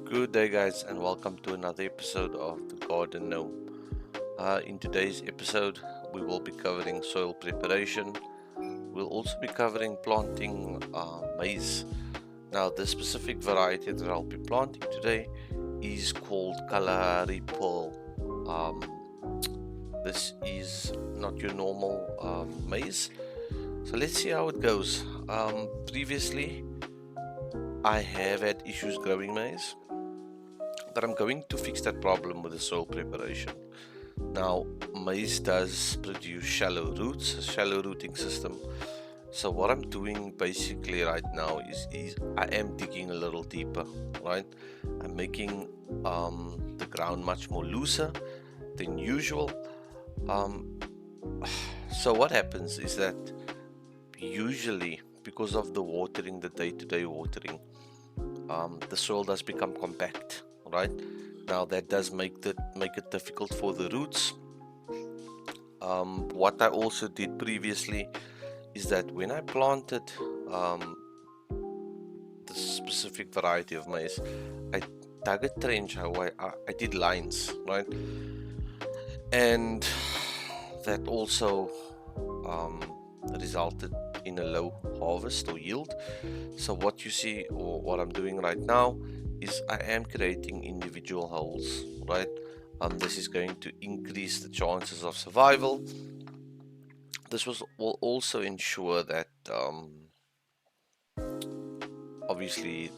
Good day, guys, and welcome to another episode of the Garden Gnome. In today's episode, we will be covering soil preparation. We'll also be covering planting maize. Now, the specific variety that I'll be planting today is called Kalahari pearl. This is not your normal maize. So let's see how it goes. Previously, I have had issues growing maize, but I'm going to fix that problem with the soil preparation. Now, maize does produce shallow roots, a shallow rooting system. So what I'm doing basically right now is I am digging a little deeper, right? I'm making the ground much more looser than usual. So what happens is that usually because of the watering, the day-to-day watering, the soil does become compact, right? Now that does make it difficult for the roots. What I also did previously is that when I planted the specific variety of maize, I dug a trench. I did lines, right? And that also resulted in a low harvest or yield. So what you see, or what I'm doing right now, is I am creating individual holes, right? This is going to increase the chances of survival. This will also ensure that obviously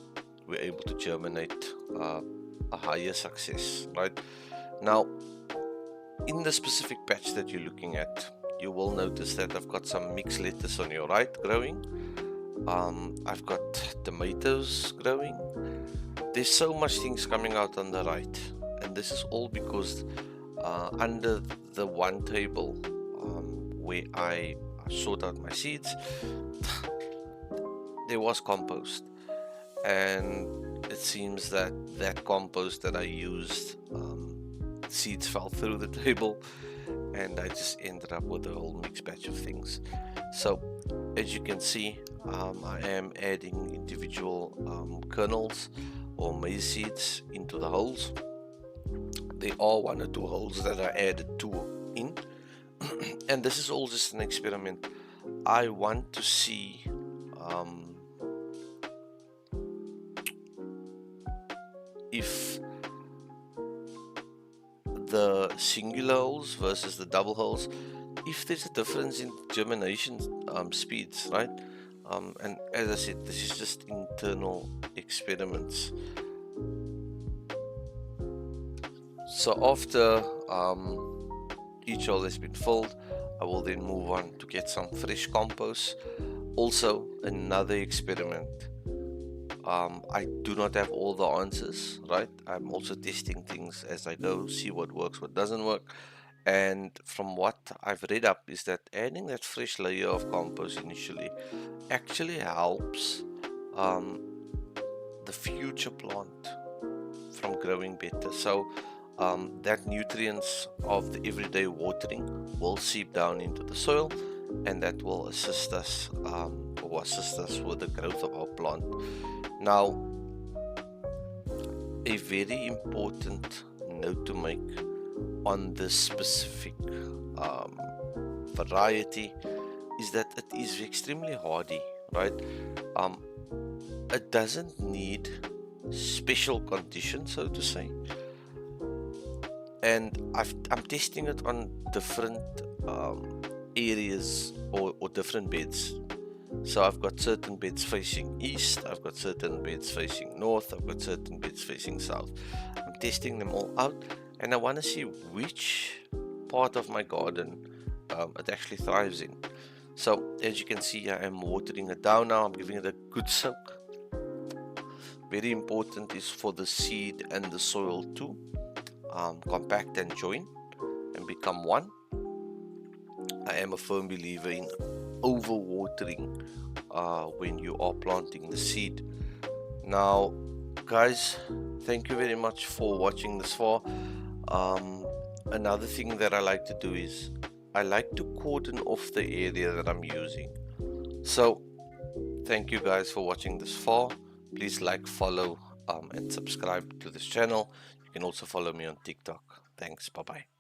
we're able to germinate a higher success, right? Now, in the specific patch that you're looking at, you will notice that I've got some mixed lettuce on your right growing. I've got tomatoes growing. There's so much things coming out on the right, and this is all because under the one table where I sort out my seeds, there was compost, and it seems that that compost that I used, seeds fell through the table, and I just ended up with a whole mixed batch of things. So as you can see, I am adding individual kernels or maize seeds into the holes. There are one or two holes that I added two in, and this is all just an experiment. I want to see if the singular holes versus the double holes, if there's a difference in germination speeds, right? And as I said, this is just internal experiments. So after each hole has been filled, I will then move on to get some fresh compost. Also, another experiment. I do not have all the answers, right? I'm also testing things as I go, see what works, what doesn't work. And from what I've read up is that adding that fresh layer of compost initially actually helps the future plant from growing better. So that nutrients of the everyday watering will seep down into the soil, and that will assist us with the growth of our plant. Now, a very important note to make on this specific variety is that it is extremely hardy, right? It doesn't need special conditions, so to say, and I'm testing it on different areas or different beds. So I've got certain beds facing east, I've got certain beds facing north, I've got certain beds facing south. I'm testing them all out, and I want to see which part of my garden it actually thrives in. So as you can see, I am watering it down now. I'm giving it a good soak. Very important is for the seed and the soil to compact and join and become one. I am a firm believer in overwatering when you are planting the seed. Now, guys, thank you very much for watching this far. Another thing that I like to do is I like to cordon off the area that I'm using. So thank you guys for watching this far. Please like, follow, and subscribe to this channel. You can also follow me on TikTok. Thanks. Bye bye.